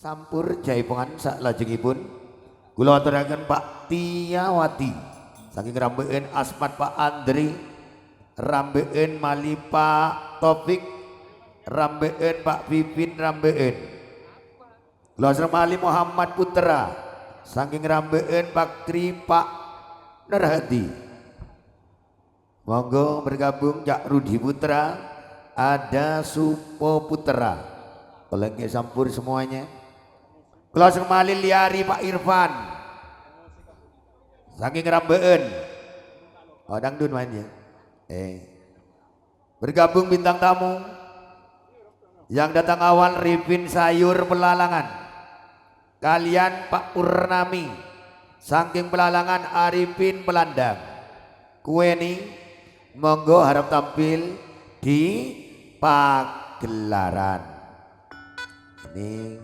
Sampur jaipongan saklajengipun kula aturaken Pak Tiyawati saking Rambeen Asmat Pak Andri, Rambeen Mali Pak Topik, Rambeen Pak Pipin Rambeen. Kula Mali Muhammad Putra saking Rambeen Pak Tri Pak Nerhadi. Monggo bergabung Cak Rudi Putra, ada Supo Putra. Oleh sampur semuanya. Kula Mali Liari Pak Irfan saking Rambeen. Oh dangdut mainnya. Bergabung bintang tamu yang datang awal Ripin Sayur Pelalangan. Kalian Pak Purnami saking Pelalangan Arifin Pelandang. Kueni monggo harap tampil di pagelaran. Ini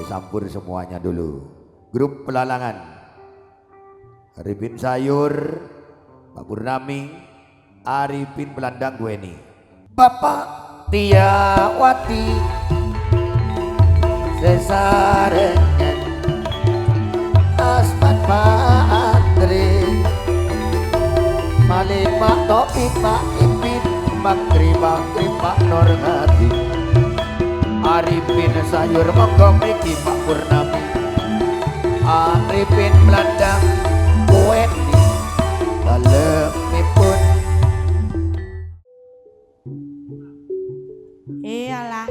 sampur semuanya dulu. Grup Pelalangan Arifin Sayur, Pak Purnami, Arifin Pelandang Kueni. Bapak Tiyawati sesarengan Asmat Pak Andri, Mali Pak Topik Pak Ipin, Bakri Bakri Pak Norhadi, Arifin Sayur monggo mriki Pak Purnami, Arifin Pelandang Kueni dalemipun. Iyalah.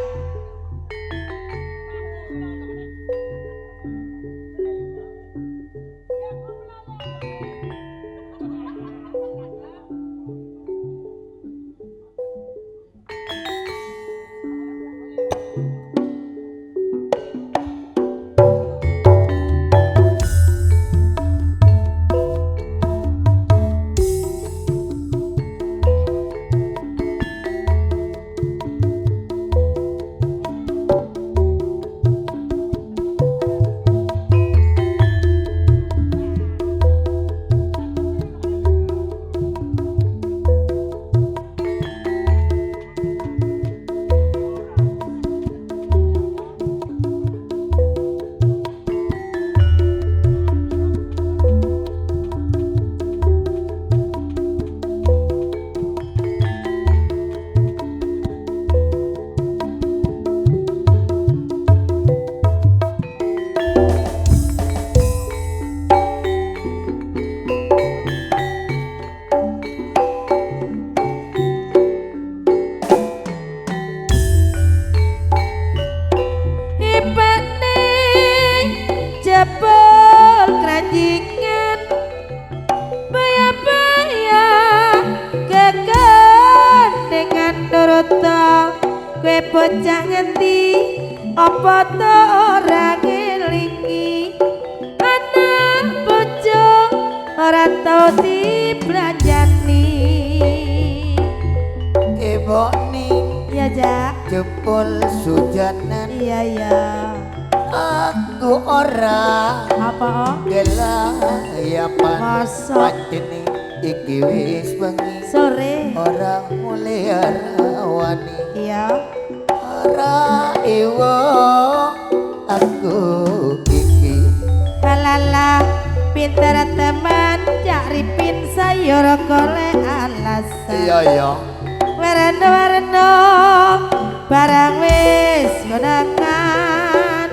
Bocah ngendi apa to ora ngelingi, anak bojo ora tau diblanjani. Eboni ya Jak jempol sujanan. Iya ya. Aku ora apa gelayapan pancene iki wis bengi sore ora mulai arawani. Iya ora ewo aku iki halala pinter teman Cak Ripin Sayur golek alasan. iya warna-warna barang wis konangan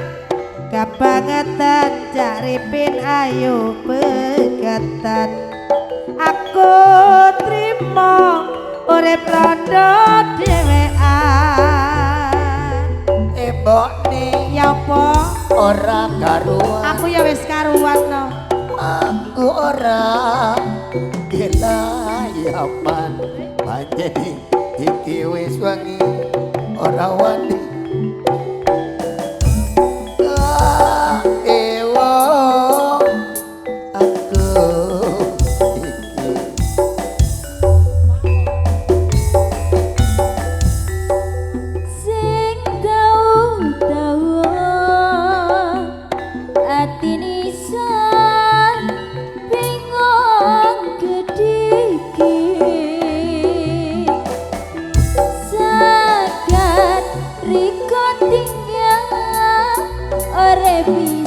kabangetan Cak Ripin ayo pegatan. Aku trimo urip rondo dhewean. Eboni ya apa ora karuan, aku ya wis karuan no. Aku ora gelayapan pancene iki wis wengi ora wani. Ri Is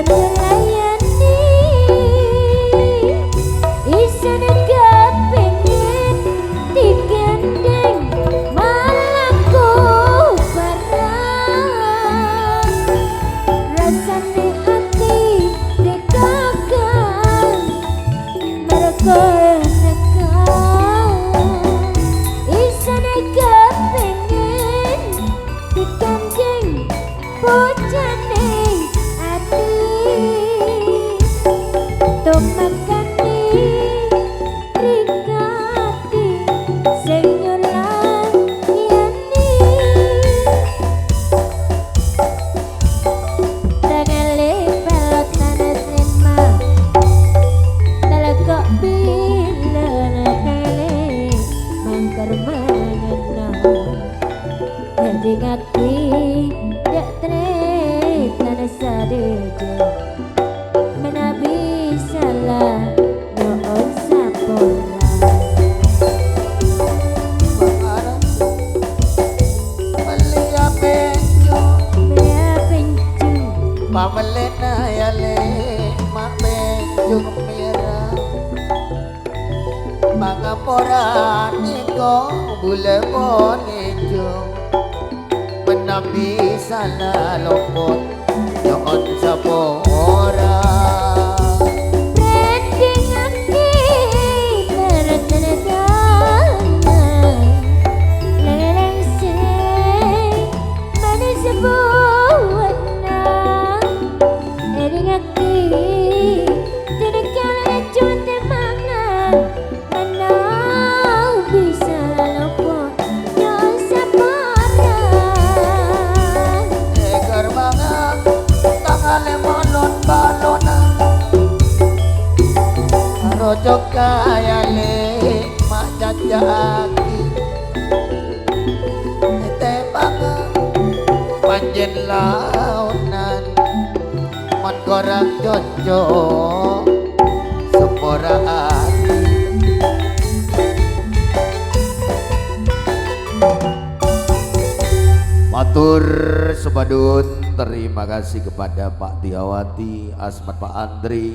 layani isane kepengin digandeng malaku barang rasane hati dekakan mereka isane kepengin digandeng bojane ati tok makani rikati sing nyulang yani tangale pelot nanas lima dalakok bila nakale mangkar mangena jadi ngati dak tret nanas sadejo menabi salah nyoon sapora Malia penjo mea pencu Pamelena yale mak penjo mira Mangapora niko bule bonejo Menabi salah lopot Nyoon sapora branding aki berenedana leleng sing manis buwana eding aki tidak kala junte mangan manau bisa lupa nyon sapara Egar banget tangale molon balona Rojok kaya le mak jajaki Ete banget panjen launan Mon gorang jojo sepora ati Matur sebadun terima kasih kepada Pak Tiawati, Asmat Pak Andri,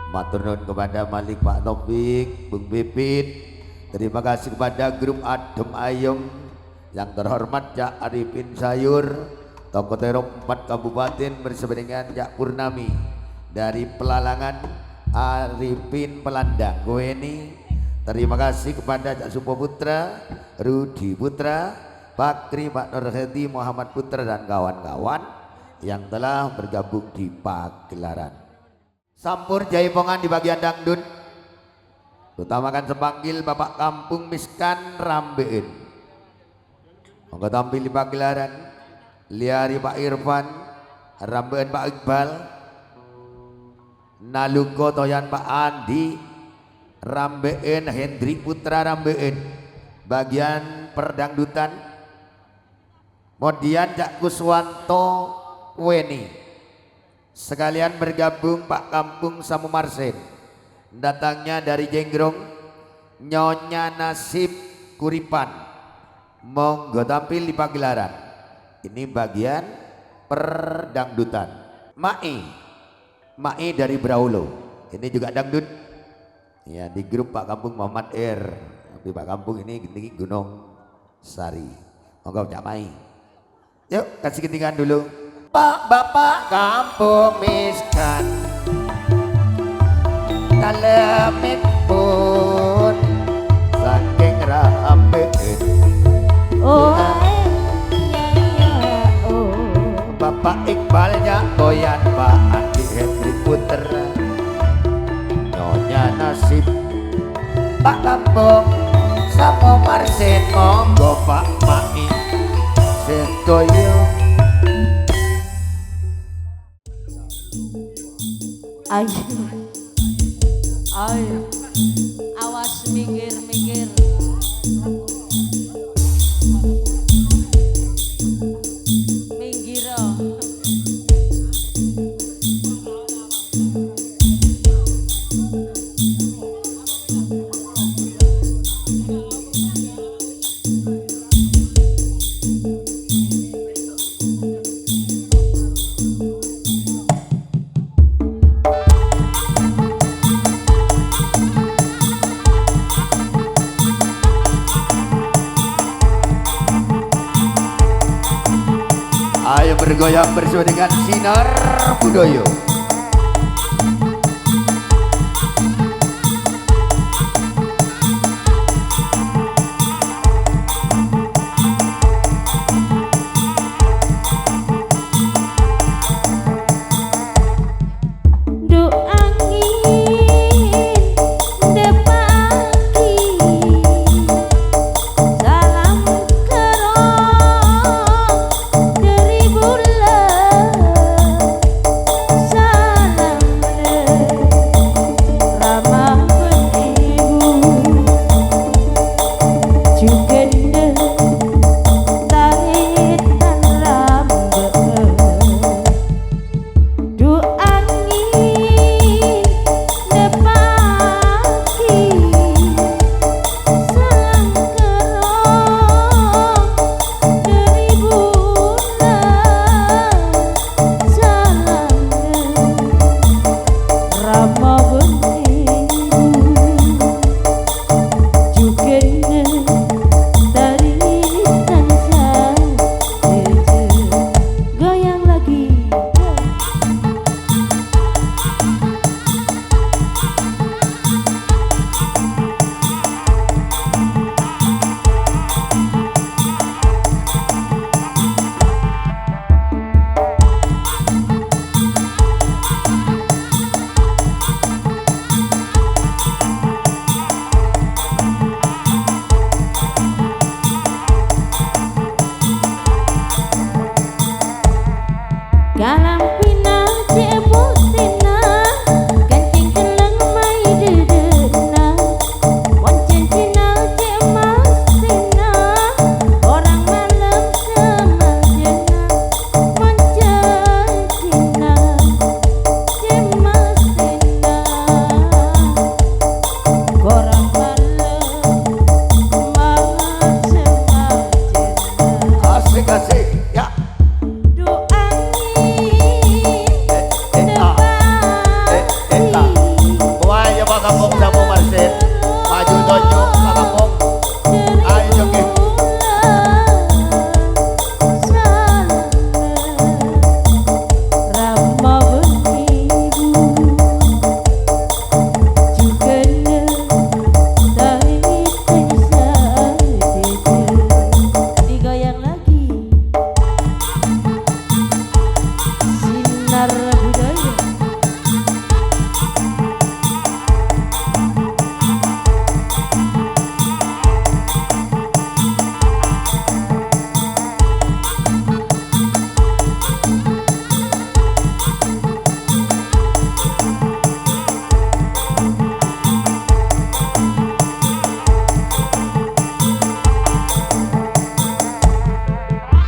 matur nuwun kepada Malik Pak Taufik, Bung Bipit. Terima kasih kepada grup Adem Ayem yang terhormat Cak Arifin Sayur, Tokoh Terop 4 Kabupaten bersama dengan Cak Purnami dari Pelalangan Arifin Pelandang Goeni. Terima kasih kepada Cak Supo Putra, Rudi Putra, Pakri, Pak Nurhedi, Muhammad Putra dan kawan-kawan yang telah bergabung di pagelaran. Sampur jaipongan di bagian dangdut. Utamakan sepanggil Bapak Kampung Miskan Rambein. Monggo tampil di pagelaran. Liari Pak Irfan, Rambein Pak Iqbal, Naluko Toyan Pak Andi, Rambein Hendri Putra Rambein. Bagian perdangdutan Kemudian Cak Kuswanto Weni. Sekalian bergabung Pak Kampung Samu Marsen. Datangnya dari Jenggrong, Nyonya Nasib Kuripan. Monggo tampil di pagelaran. Ini bagian perdangdutan. Mai dari Braulo. Ini juga dangdut. Ya, di grup Pak Kampung Muhammad R. Tapi Pak Kampung ini Gunung Sari. Monggo Cak Mai. Yuk kasih ketinggalan dulu. Pak Bapak Kampung Miskan kalemit pun saking Rambein. oh ya oh Bapak Iqbalnya Toyan Pak Andi Hendri Putra, Nyonya Nasib Pak Kampung Samu Marsen. Monggo Pak Mai sedoyo. Ayo, ayo, awas minggir-minggir. Minggir oh. digoyang bersama dengan Sinar Budoyo.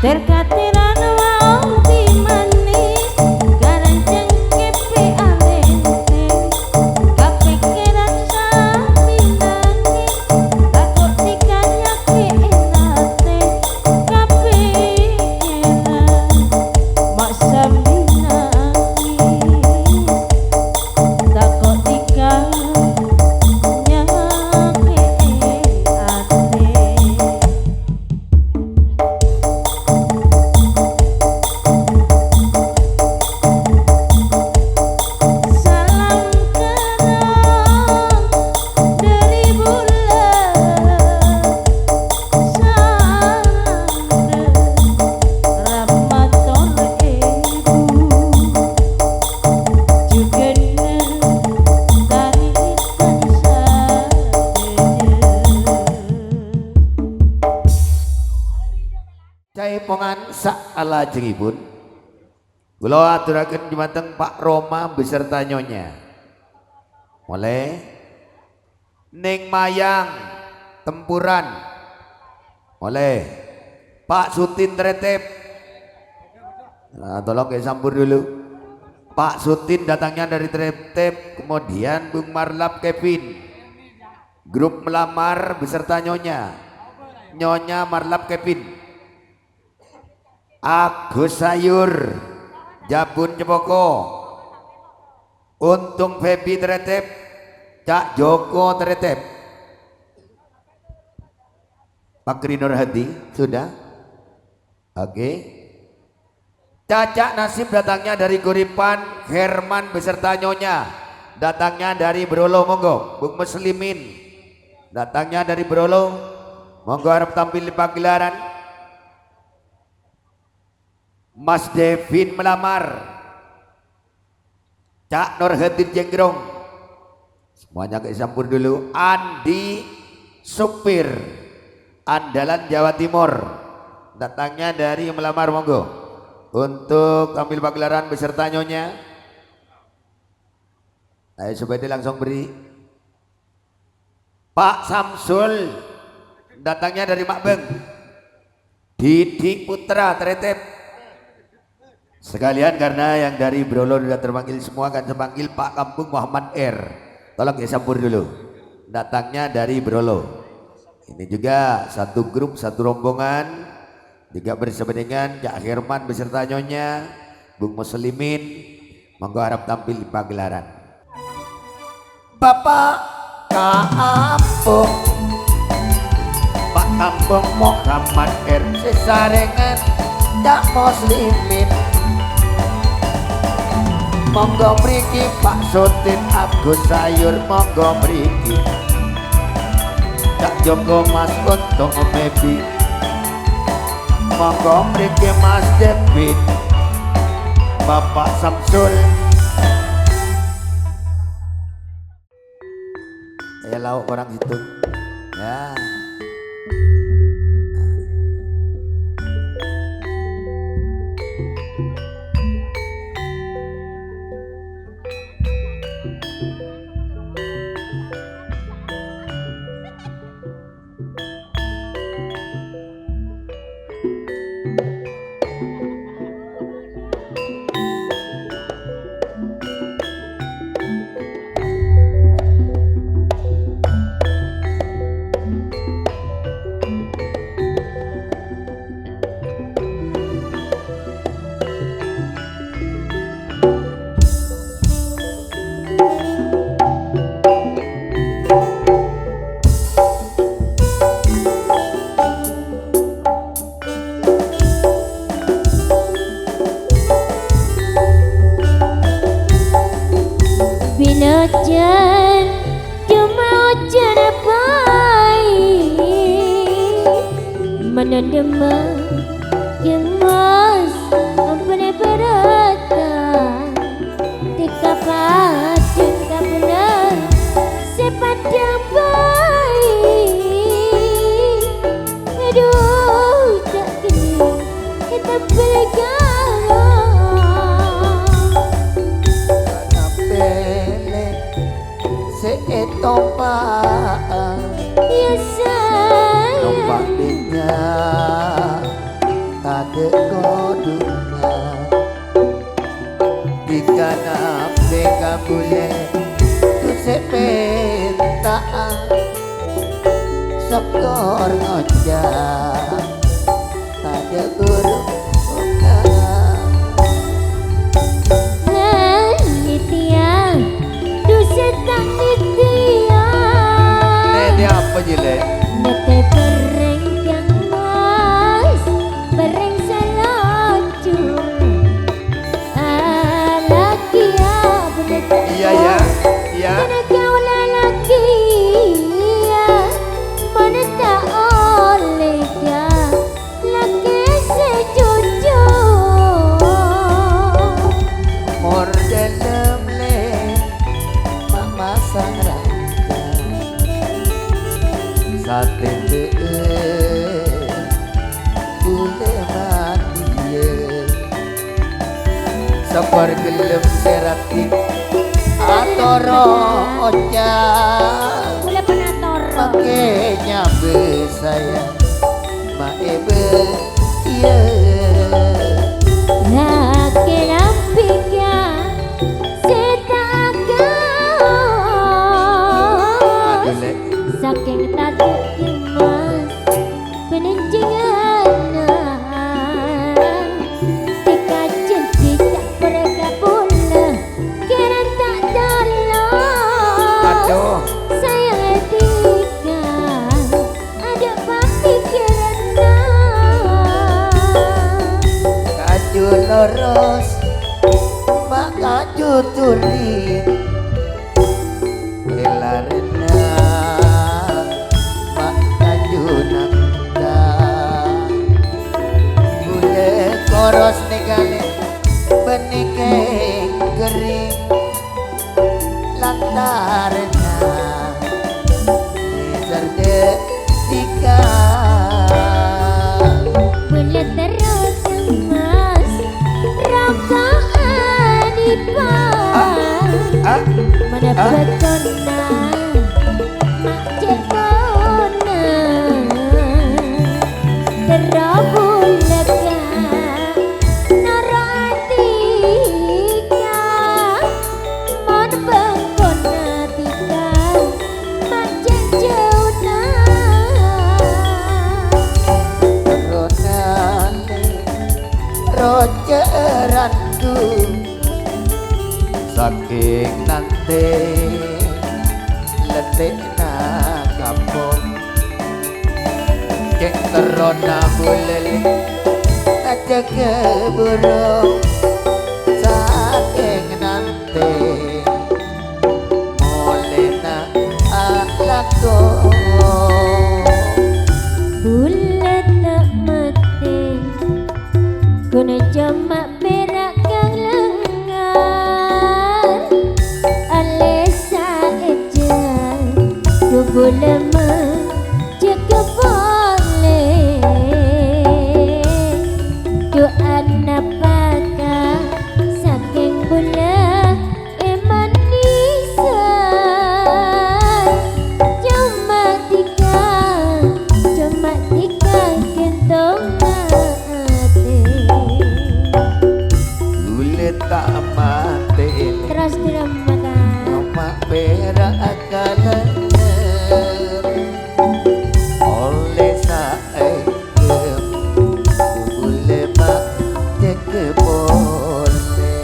Terkatiran wau di manis Garanjang kepe alente Kepikiran sami nangis Takut dikanya ke enate Kepikiran mak sami nangis Takut dikanya ke ate Caipongan sak ala jengipun kula aturaken dumateng Pak Roma beserta nyonya oleh Ning Mayang Tempuran oleh Pak Sutin Tretep. Nah, tolong kayak sambur dulu Pak Sutin datangnya dari Tretep, kemudian Bung Marlap Kevin grup melamar beserta nyonya Marlap Kevin, Agus Sayur, Jabun Jepoko, Untung Febi Tretep, Cak Joko Tretep, Pak Rinur Hadi sudah, oke. Cacak nasib datangnya dari Guripan, Herman beserta Nyonya datangnya dari Brolo, monggo. Bung Muslimin datangnya dari Brolo, monggo harap tampil di pagelaran. Mas Devin melamar, Cak Nurhedin Jenggrong, semuanya ke campur dulu. Andi supir andalan Jawa Timur datangnya dari melamar, monggo untuk tampil pagelaran beserta Nyonya. Ayo Subadi langsung beri. Pak Samsul datangnya dari Makbeng. Didi Putra Teretep. Sekalian karena yang dari Brolo sudah terpanggil semua, akan terpanggil Pak Kampung Muhammad R. Tolong disampur dulu. Datangnya dari Brolo. Ini juga satu grup, satu rombongan. Juga bersama dengan Cak Herman beserta Nyonya, Bung Muslimin, monggo harap tampil di pagelaran. Bapak Kampung, Pak Kampung Muhammad R. Sesarengan Cak Muslimin, monggo mriki Pak Sotin Agus Sayur, monggo mriki Cak Joko Mas Untung Mebi, monggo mriki Mas David, Bapak Samsul. Lauk orang situ ya. Hujan cuma hujan baik, menendam cemas ampun beratan, tika pacun kabenar sepadang baik. Aduh tak kini kita bergabung. Tompak ya sayang, tompak dinya tade kodungnya jika nape kabule tu sepentaan sekor ngojak tade guru apa jelek? Nete bereng yang mas, bereng salacur. Laki ya bener. Iya ya, iya. Mana kau lelaki ya, mana tak oleh ya, laki sejujur. Mor dalam le, mama sangra. Saten bule mati sabar gelem serati atoro oca bule penatoro makanya besaya maebe iya laki nampiknya setaga saking tadi mas penenjangan tika janji tak bergabung kira tak dalam. Aduh sayang tika ada pemikiran murid Elarena mak kajunangda Bule koros negale benike kering lantarnya Serde tika Bule terus emas rokokan ipan Mana betona mak cekona terabulaka nara atika mon bengkona tika mak cekona Ronale roceranku saking nante letekna kampung cek terona bulele aja keburung saking nante molena alako bulat tak mati guna cuma berak kang lengar alesa eja du bulama jaga boleh du anapaka saking bula emanisan cuma tiga kentong mati kulit tak mati terus diramakan mak berak akalan oleh saekem boleh mak cek boleh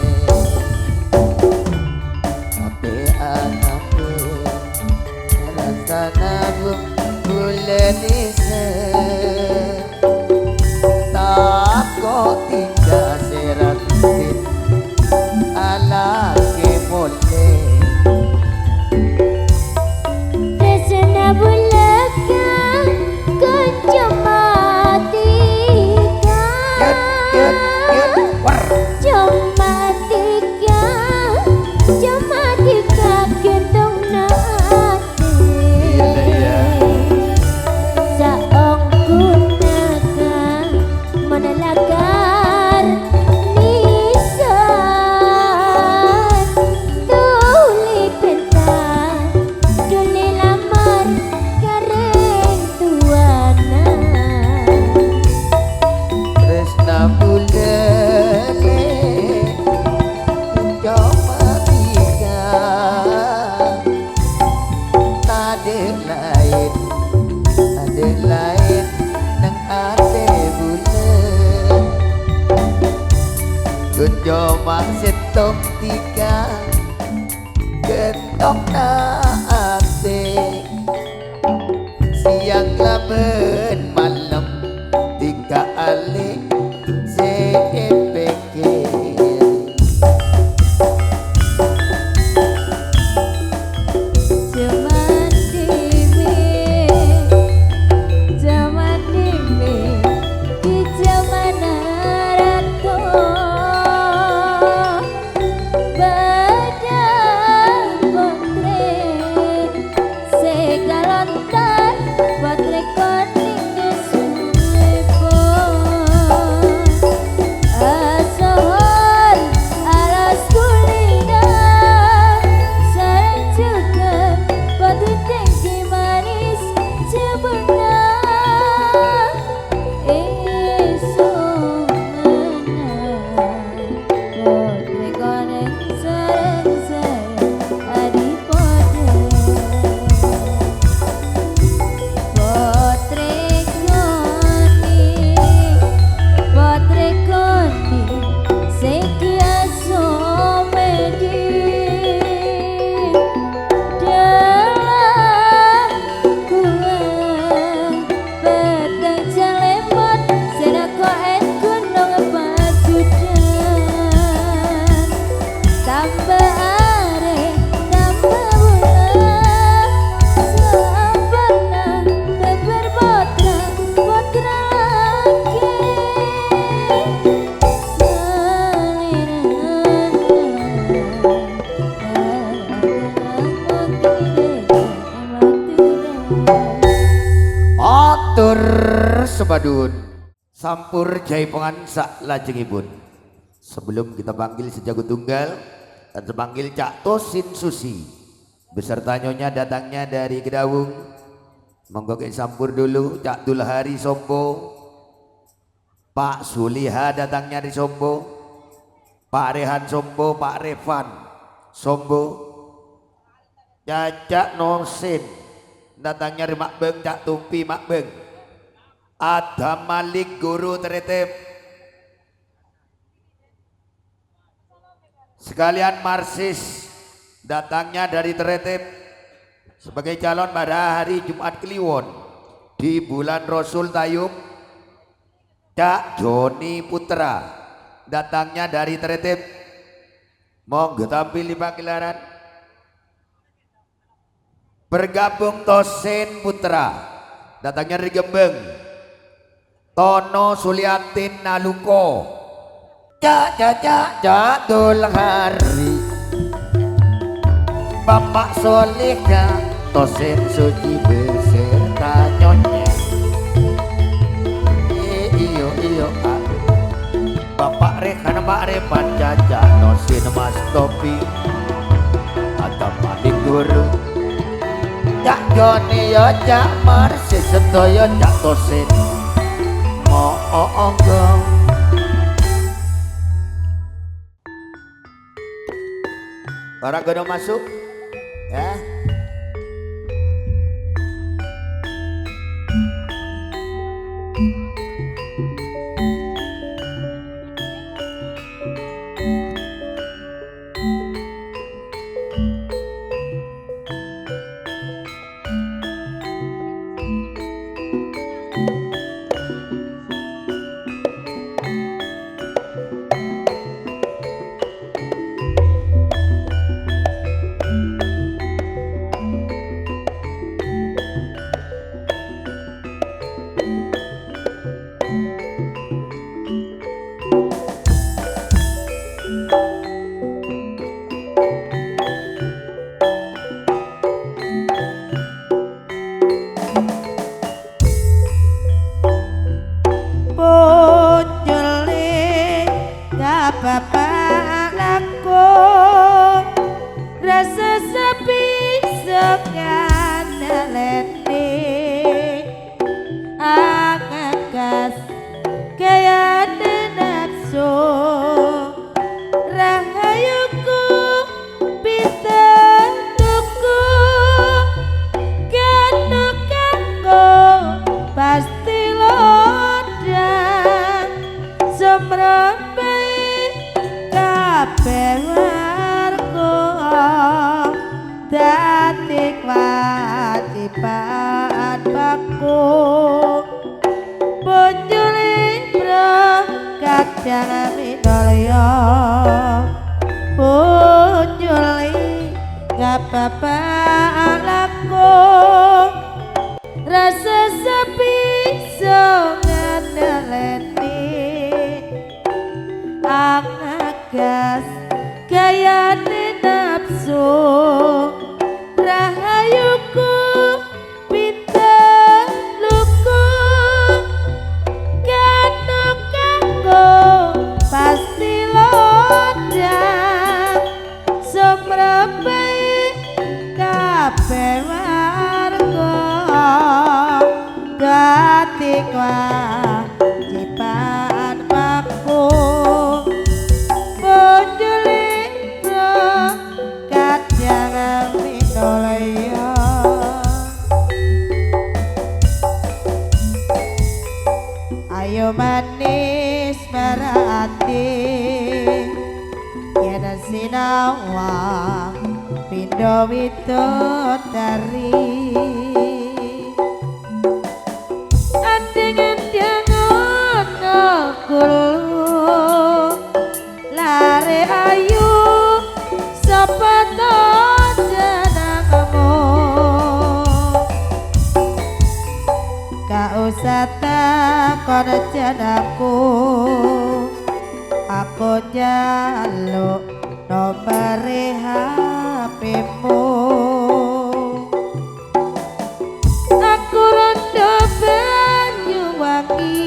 tapi anakku rasa nabu boleh nisa tak kok tidak seratin ala ke boleh resena bulaka kunci matika war cuma tiga gendong nate saong gunaka menelagar nisan tuli pentas tuli lamar kareng tuana Tresna bulele coba tiga ada lain nang ate bulan kunjoma setok tiga ketok na ate siang laben malam tiga alik sepikir zaman dimi di zaman arato badang putri Sebadun sampur jaipongan sak lajengipun. Sebelum kita panggil sejago tunggal dan sepanggil Cak Tosin Susi beserta nyonya datangnya dari Kedawung. Monggo ke sampur dulu Cak Dulhari Sombo, Pak Suliha datangnya di Sombo, Pak Rehan Sombo, Pak Revan Sombo, Cak Nosin datangnya dari Makbeng, Cak Tumpi Makbeng, Adam Malik Guru Teretep, sekalian Marsis datangnya dari Teretep sebagai calon pada hari Jumat Kliwon di bulan Rasul Tayub. Cak Joni Putra datangnya dari Teretep, monggo tampil di pagelaran. Bergabung Tosin Putra datangnya dari Gembeng, Tono Suliatin Naluko, Cak Dulhari, Bapak Solika, Tosin Suci beserta nyonya. Iyo Bapak Rekan, Pak Repan, Caca Nosin, Mas Topi, Adam Malik Guru, Cak Joni ya Cak Marsis sedaya Cak Tosin monggo. Orang gono masuk ya. Bapak laku rasa sepi sekan leti angakas kaya nafsu rahayuku pinter tuku kena kanggo pasti lodang semrope warga dadi kewajiban baku punjuli bro kadang midolyo punjuli gak bapak laku rasa sepi songan neleni angagas gaya nafsu rahayuku pinter luku kena kanggo pasti lodang semrepe kabeh warga dadi kewajiban baku ayo manis berhati yen sinawang pindo widodari andeng-andeng ono kulu lare ayu sapa to jenengmu gak usah takon jenengku aku njaluk nomor HP-mu aku rondo Banyuwangi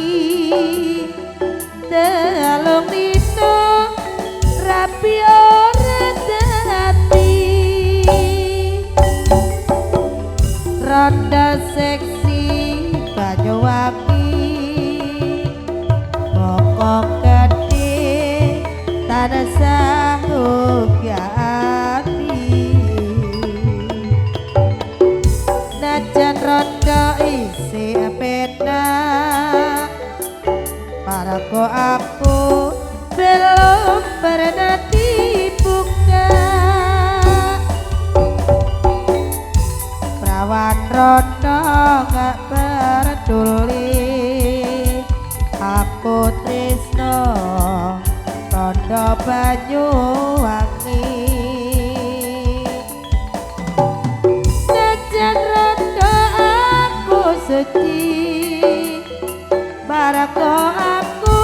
aku belum pernah dibuka. Perawan rondo gak peduli, aku tresno rondo Banyuwangi. Najan rondo aku suci, barako aku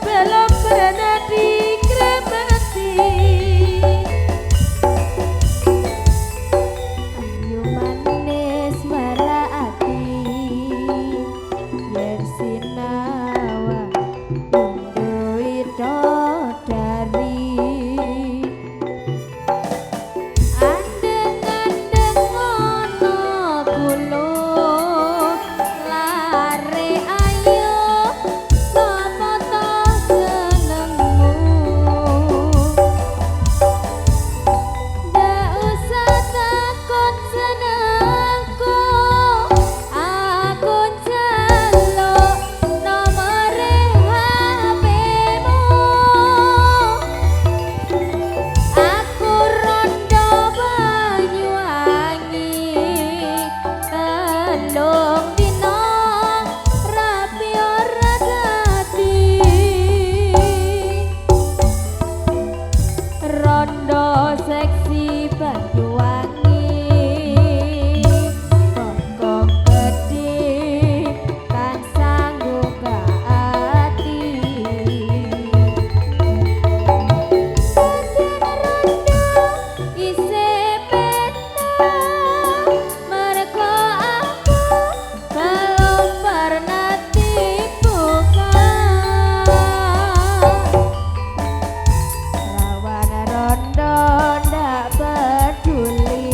belum pernah dikremasi. Ayu manis maraati yen sinawa undu widodari. Andeng-andeng ono guluh lare ayu sapa to senengmu. Ndak usah takon senengku, aku njaluk nomore HP-mu. Aku rondo Banyuwangi, telung dina rapi ora dadi. Rondo seksi Banyuwangi, kok gedhe kan sanggup ati. Pancen rondo isih pena, mergo aku belum pernah dibuka. Rawan rondo ndak peduli,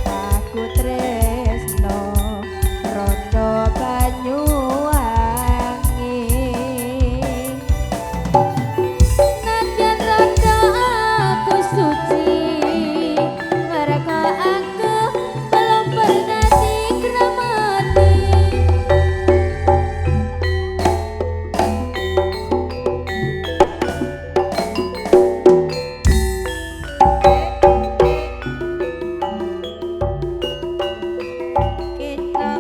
aku tresno rondo Banyuwangi. Najan rondo aku suci, mergo aku belum pernah dikremati. Kita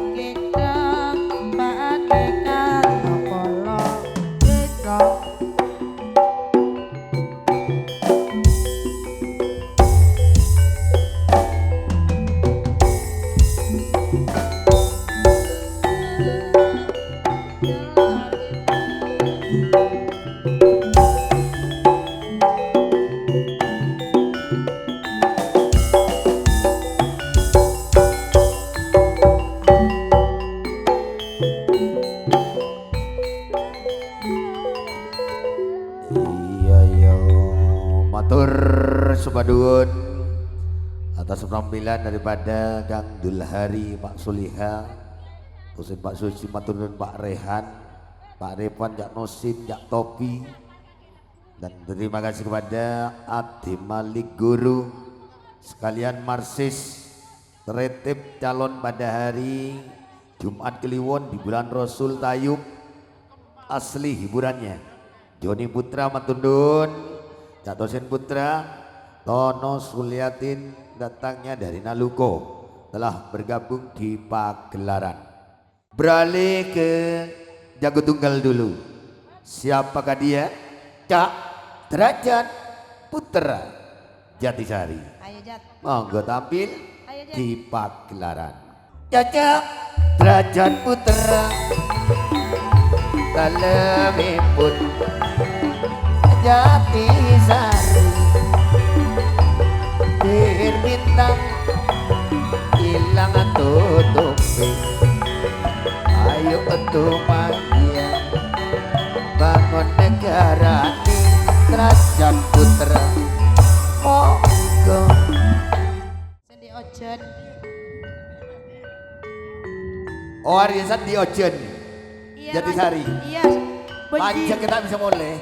paneka kepala kita. Iya matur sepadun atas penampilan daripada Kang Dulhari, Pak Suliha, terus Pak Suci, matur nuwun Pak Rehan, Pak Repan, Jak Nosim, Jak Topi, dan terima kasih kepada Adi Malik Guru sekalian marsis tertib calon pada hari Jumat Kliwon di bulan Rasul Tayub. Asli hiburannya Joni Putra Matundun, Catosen Putra, Tono Suliatin datangnya dari Naluko, telah bergabung di pagelaran. Beralih ke jago tunggal dulu. Siapakah dia? Cak Derajat Putra Jatisari. Ayo Jat, Monggo tampil Ayo, Jat. di pagelaran. Cak Derajat Putra kalemipun Jatisari, bir bintang hilang tutupi. Ayo magia bangun negara ini Derajat Putra. Monggo sendi ojen. Oh arisan di Ojen Iya, Jatisari. Iya. Panjang kita bisa mulai.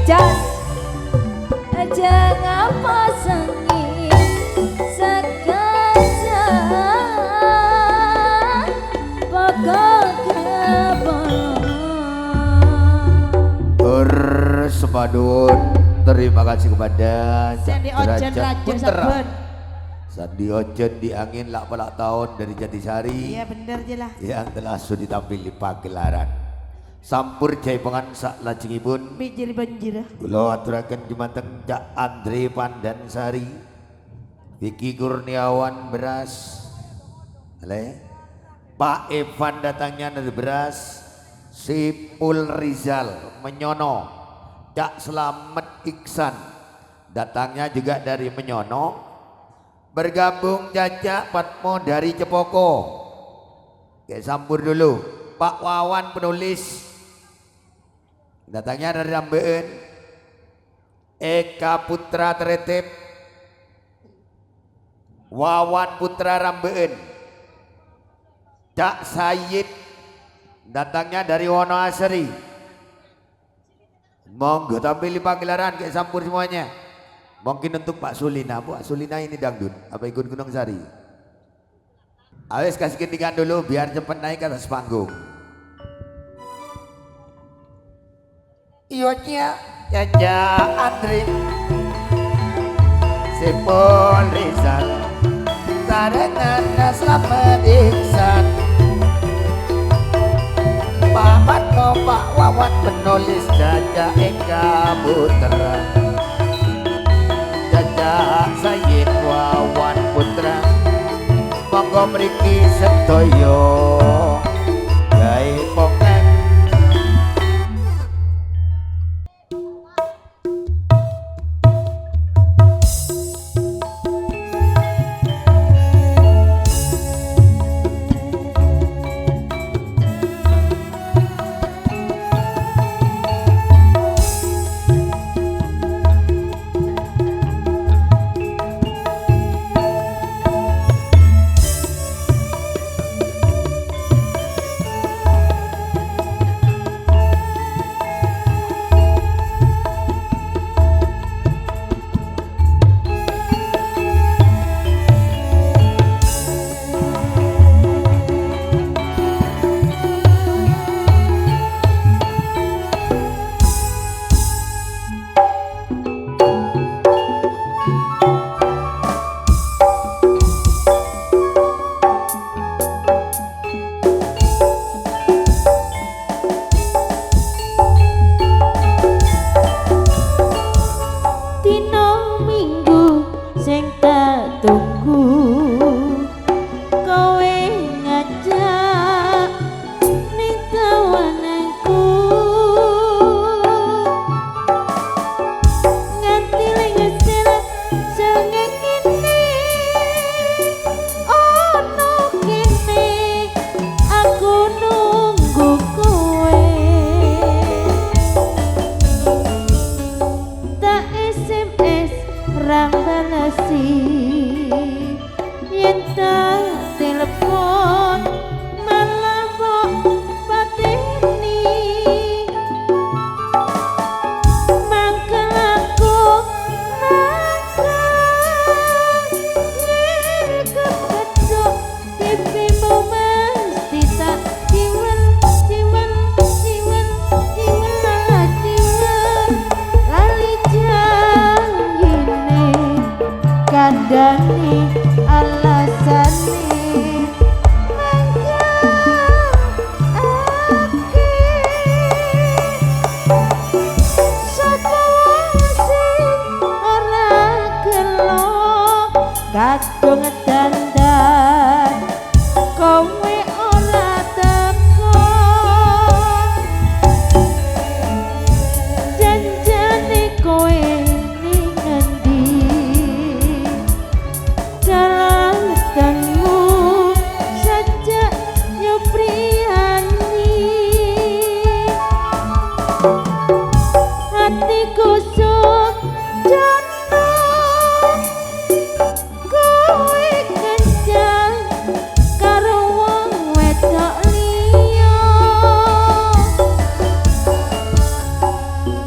Jan aja ngapa sengit sekaja pokok kebolong Sepadun terima kasih kepada Sandi Ojen Raja Putra. Saben. Sandi Ojen di angin lak pelak tahun dari Jatisari Iya bener je lah. yang telah sudah ditampil di pagelaran sampur jaipongan sak lajengipun Bijil banjir. kula aturaken dumateng Cak Andre Pandansari Vicky Kurniawan beras Pak Evan datangnya dari beras Sipul Rizal Menyono Cak Slamet Iksan datangnya juga dari Menyono bergabung Jajak Patmo dari Cepoko. Oke, sambur dulu Pak Wawan penulis datangnya dari Rambeun. Eka Putra Teretep Wawan Putra Rambeun. Cak Sayyid datangnya dari Wonoasri. Monggo tampil di pagelaran kayak sampur semuanya. Mungkin untuk Pak Sulina, Pak Sulina ini dangdut apa ikut Gunung Sari. Awes kasih ketikan dulu biar cepat naik ke atas panggung. Iyotnya Jaja Andri Sipul Rizal Tarengan Slamet Iksan Pak Patno Pak Wawan penulis Jaja Eka Putra Jaja Sayyid Wawan Putra monggo mriki sedaya gawe pokok.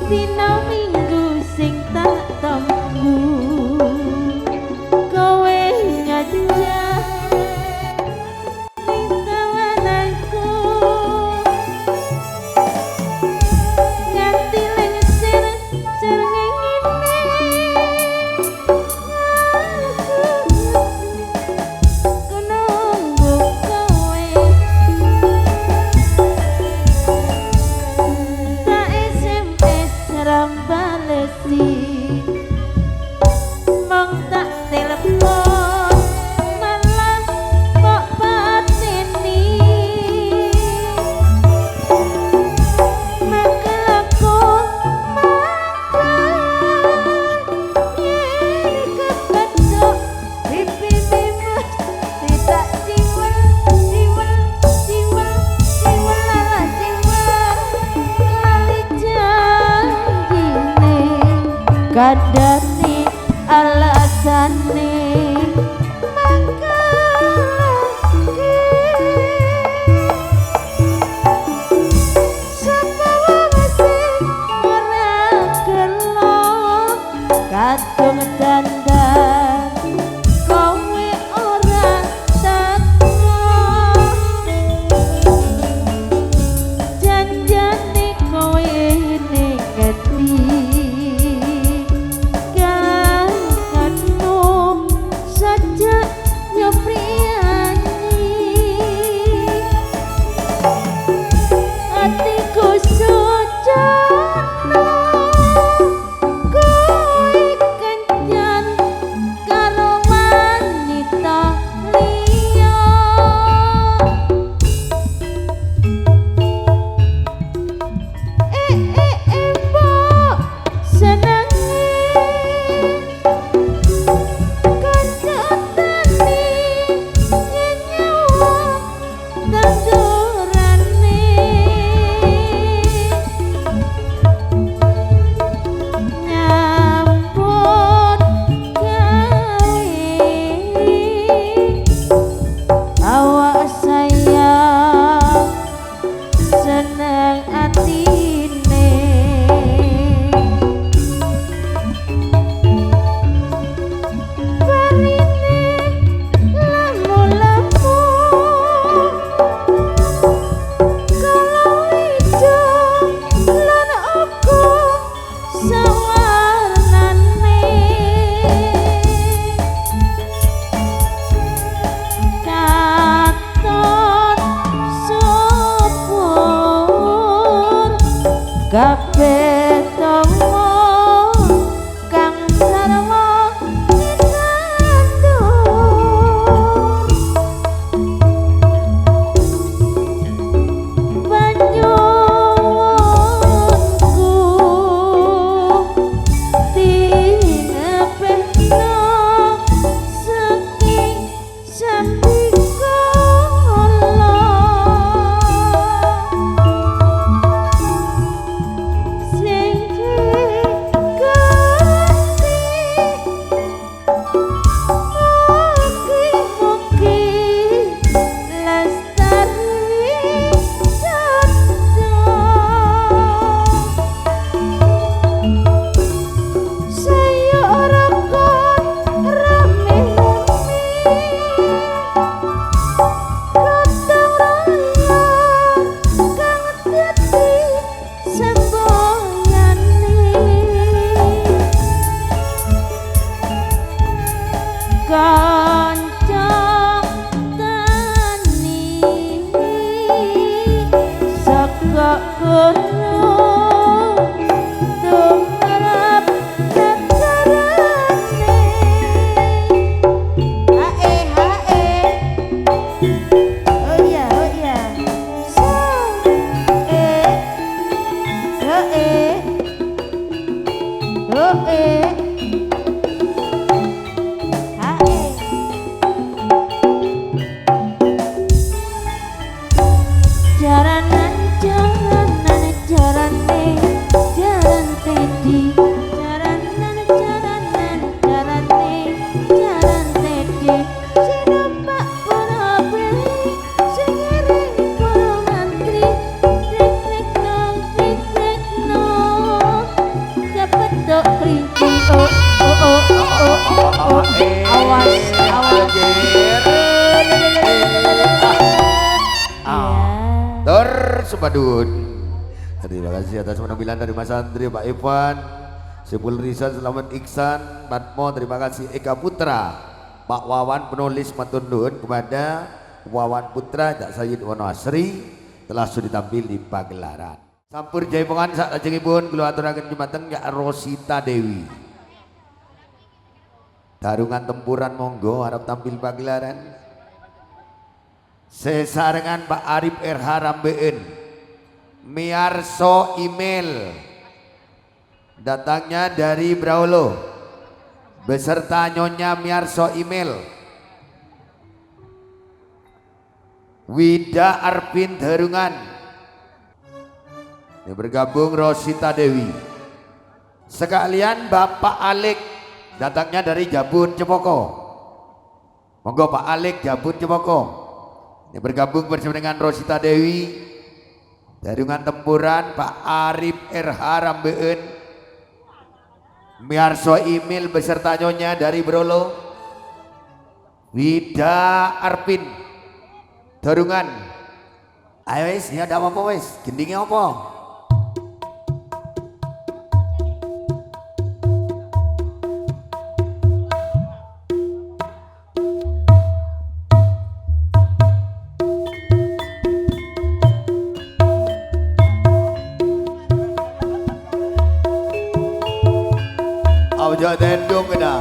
Be dina minggu sing tak tunggu kowe ngajak ning tawananku nganti lengsir srengenge ku nunggu kowe tak SMS rambalesi mong tak telepon malah kok pateni maka aku makan yen kepedok pipi mimus tidak siwel siwel siwel siwel lala siwel lali janjine kadane alasane mangkalake sapa wae sing ora gelo kadung dandan kowe ora teko janjane kowe ning ngendi kangenmu saja nyopriani atiku sujono kowe kencan karo wanita liya mbok senenge kancatane nyenyawa tandurane nyambut gawe awak sayang seneng atine parine lamu-lamu kalau ijo lan aku sawarnane katon subur kabeh tongo kang sarwa ditandur banyunku tinepehno saking sambikala sing diganti mugi-mugi lestari cocok saya ora kon rame-rame gotong royong kang dadi semboyane kanca tani saka gunung tumrap negarane hae oh iya so Sepadun. Terima kasih atas penampilan dari Mas Andri, Pak Ivan, Sepul Rizal, Selamat Iksan, Patmo, terima kasih Eka Putra, Pak Wawan penulis matur nuwun kepada Wawan Putra, Cak Sayyid Wono Asri telah sudah tampil di pagelaran. Sampur jaipongan sak lajengipun kula aturaken jumateng Kak Rosita Dewi. Darungan tempuran monggo harap tampil pagelaran. Sesarengan Pak Arif RH Rambeun. Miarso email datangnya dari Braulo beserta Nyonya Miarso email Wida Arvin Darungan yang bergabung Rosita Dewi sekalian Bapak Alik datangnya dari Jabun Cepoko. Monggo Pak Alik Jabun Cepoko yang bergabung bersama dengan Rosita Dewi. Darungan tempuran Pak Arif RH Rambeun, Miarso email beserta Nyonya dari Brolo, Wida Arvin Darungan. Ayo wis, ya ada apa-apa wis, gendingnya apa? Aja tendung kena.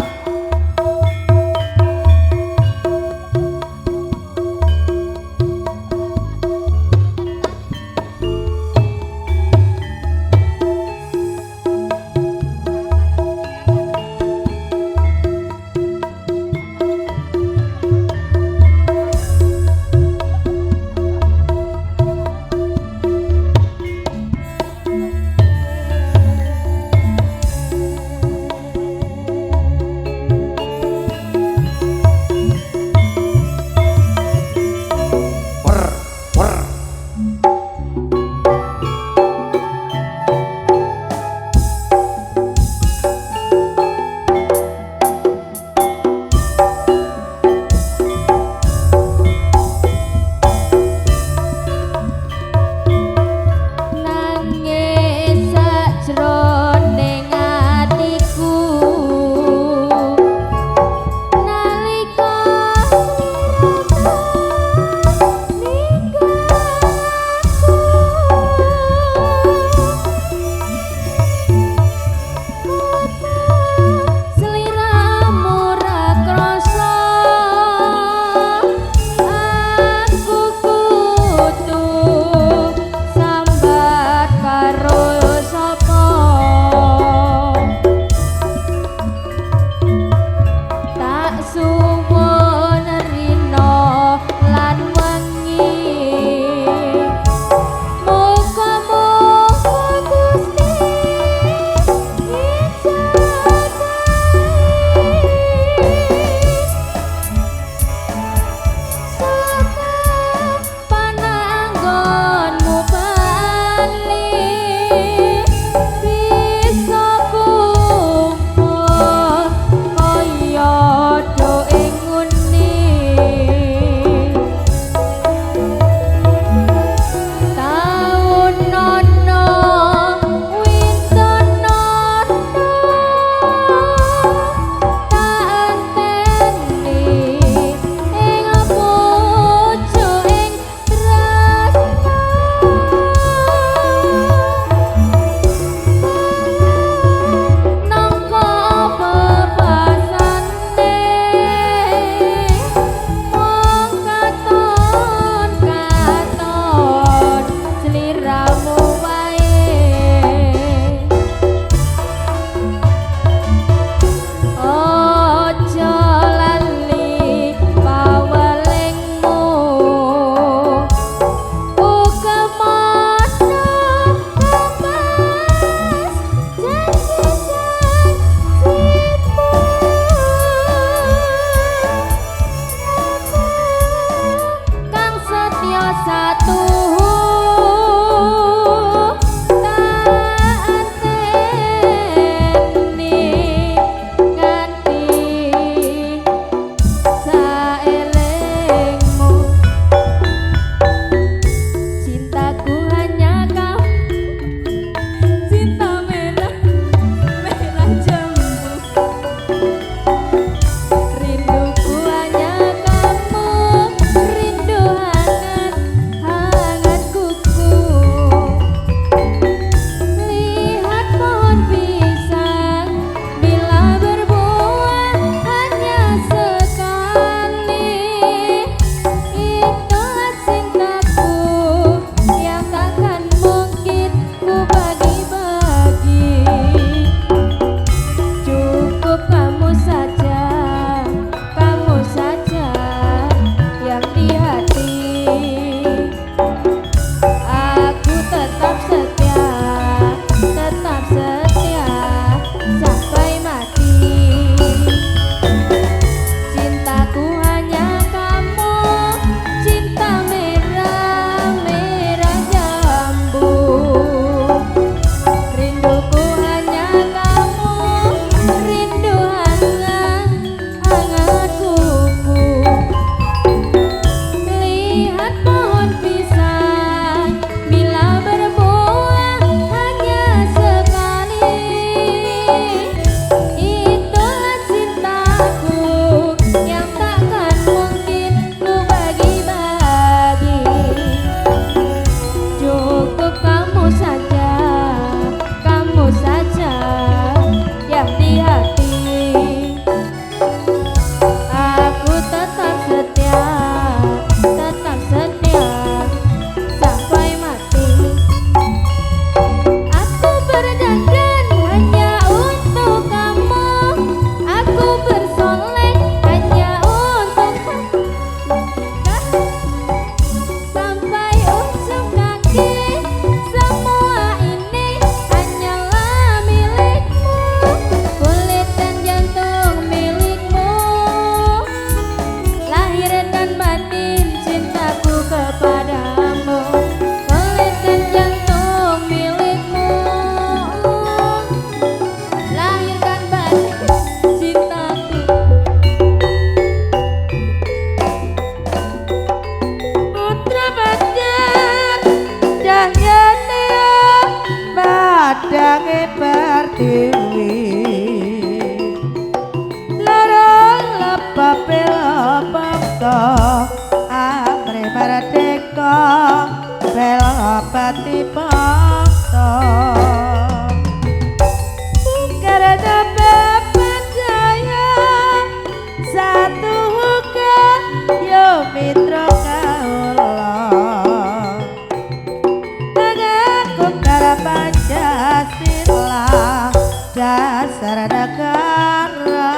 Saranagara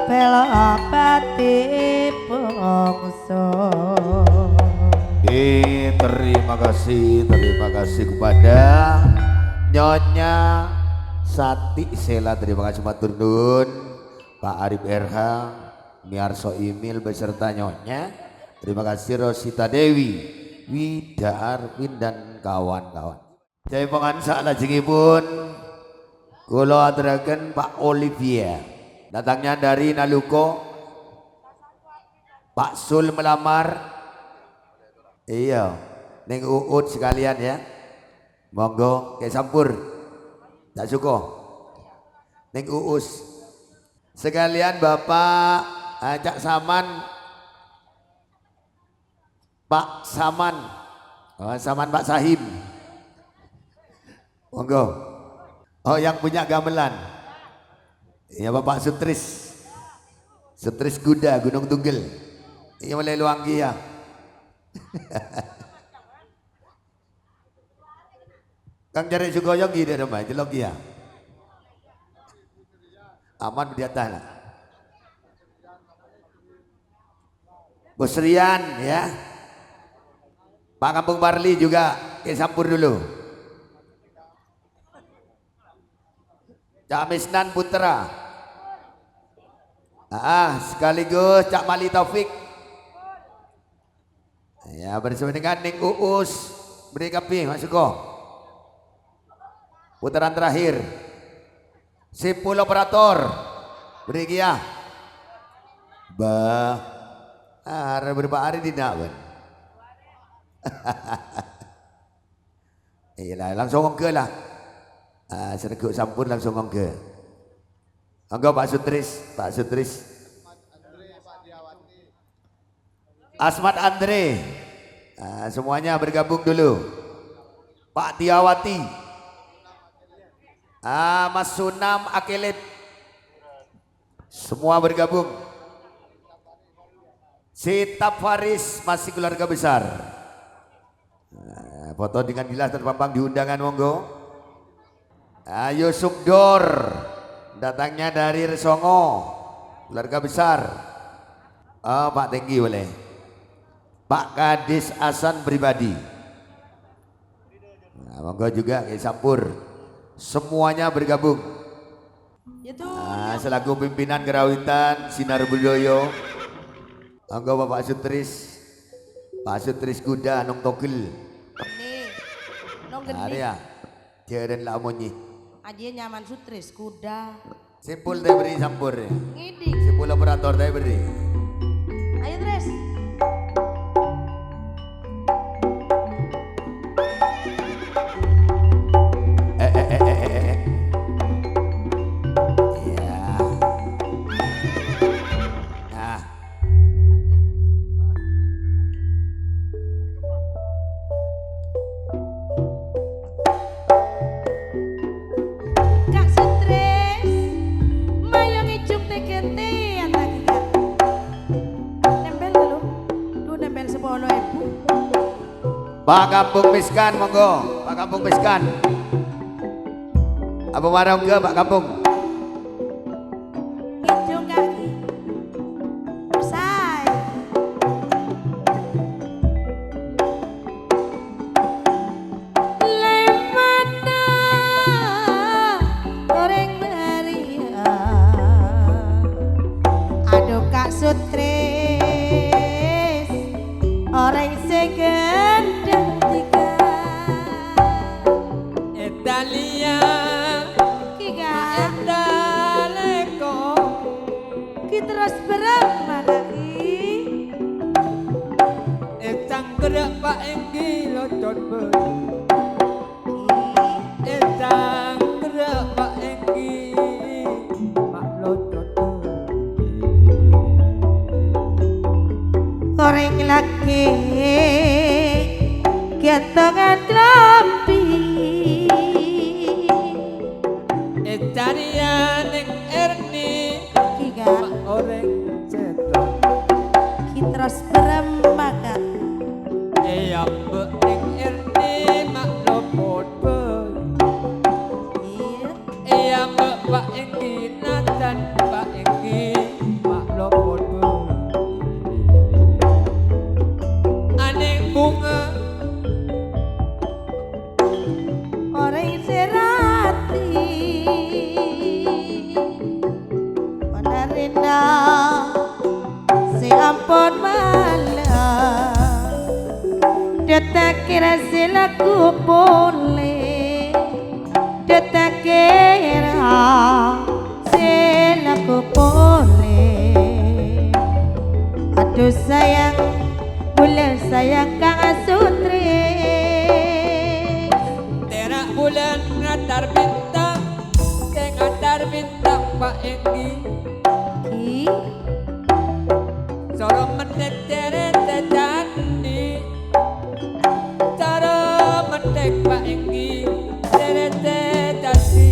pelopati bangsa. Terima kasih kepada Nyonya Sati Sela, terima kasih matur nuwun. Pak Arif RH, Miarso Imil beserta Nyonya, terima kasih Rosita Dewi, Wida Arvin dan kawan-kawan. Saya pengansa lajengipun kula aturaken Pak Olivia, datangnya dari Naluko. Pak Sul melamar, iya, neng Uut sekalian ya, monggo ke sampur, tak suka, neng Uus sekalian Bapak Cak Saman, Pak Saman, Saman Pak Sahim, monggo. Oh yang punya gamelan, ya Bapak Sutris, Sutris Kuda Gunung Tunggel, iya mulai luang ya. Kang Jare Sugoyo gini dong, jelok ya. Aman di atas lah. Bos Rian ya. Pak Kampung Barli juga ke sampur dulu. Cak Misnan Putra. Sekaligus Cak Mali Taufik. Ya bersama dengan Ning Uus beri kapi masuk kok. Putaran terakhir. Sipul operator beri kia. Ada beberapa hari tidak ben. Iyalah langsung ke lah. Serguk sampun langsung ke. Enggak Pak Sutris. Asmat Andre. Semuanya bergabung dulu. Pak Tiawati. Mas Sunam Akelet. Semua bergabung. Sitap Faris masih keluarga besar. Foto dengan jelas terpampang di undangan monggo. Yusuf Dor datangnya dari Resongo, keluarga besar. Pak Tenggi boleh. Pak Kadis Asan pribadi. Monggo juga ke sampur. Semuanya bergabung. Selaku pimpinan Kerawitan Sinar Budoyo. Monggo Bapak Sutris, Pak Sutris Kuda Nong Togel. Nong gede. Ya, jeren lah monyi. Aja nyaman Sutris Kuda. Simpul teh beri sampur. Ngiding. Simpul operator teh beri. Ayo Tres. Pak Kampung Miskan monggo, Pak Kampung Miskan. Apa warung ke Pak Kampung? Hidung kaki. Usai. Lemana goreng Maria. Aduh Kak Sutris, orang segen. Italia Kiga Daleko kita terus berapa lagi? Etang gerak Pak Enggi locot ber Etang gerak Pak Enggi Mak locot Goreng lagi kentongan lampi. Italia neng Erni Kiga Mak oreng cetok kita terus berapa? Eyang be neng Erni Mak lopot ber Iya. Eyang be Pak Enggi najan Pak Enggi Pak Lopon aneh bunga orang serati menarinda si ampun malah detak kira silaku boleh detak kira silaku boleh aduh sayang bulan sayang Kang Sutris terak bulan ngatar bintang teng ngatar bintang Pak Enggi ki sorong mentek teret tetandi cara mentek Pak Enggi teret tetandi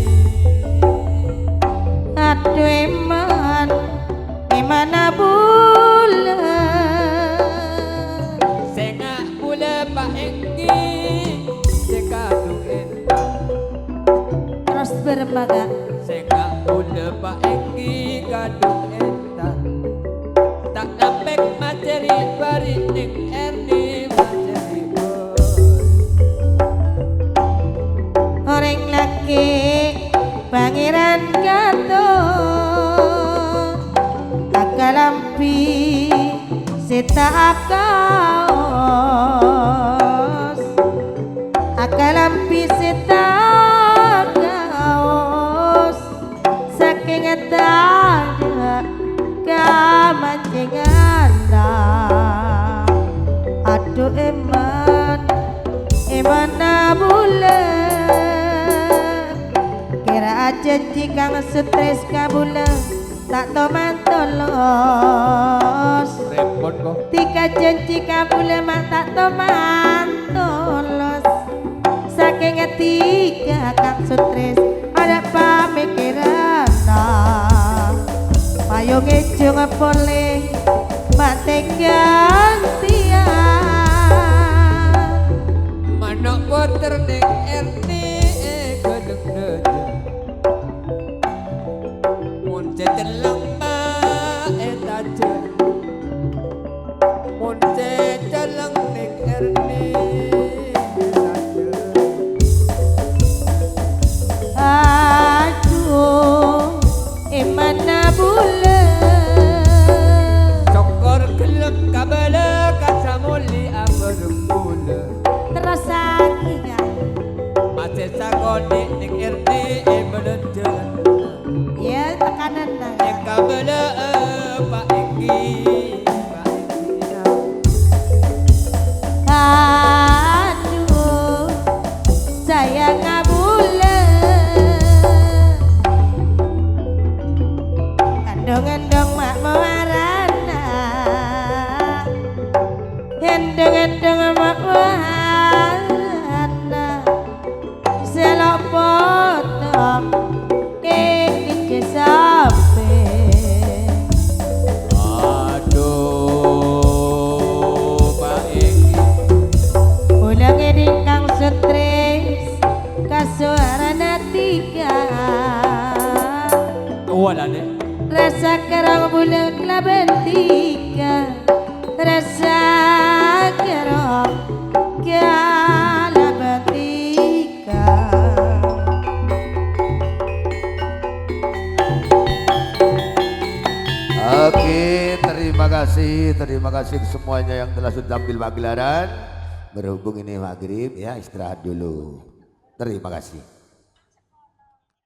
aduh emana bulan sengak pula Pak Enggi sekadung entah terus bermaga sengak pula Pak Enggi kadung entah tak nampek materi bari ning Erni materi orang laki pangeran Gatot akalampi sita akaos akalampi sita akaos saking etada kamancingan aduh emana bulan kira janji Kang Sutris kabulan tak toman tolos repot kok tiga janji kabulan mak tak toman tolos saking tiga Kang Sutris ada pamikiran payung ejung boleh mak gantian manok boter ning Erni gedeng dejen mun ceteleng ma etajen mun ceteleng ning Erni aduh emana bulan cokor gelem kabala kasamuli aberembula terasa kita masih sakoni ning Erni belenjen ya tekanan ning kabala Pak Enggi aduh sayang bulan gendong-gendong mak mewarana gendong-gendong mak mewarana selok potong kiki sampe aduh Pak Enggi ulang eding Kang Sutris kasuarana tiga wala deh rasa kerang bulan kelaban tiga rasa kerang kelaban tiga Oke, terima kasih semuanya yang telah sudah tampil pagelaran. Berhubung ini maghrib ya istirahat dulu. Terima kasih.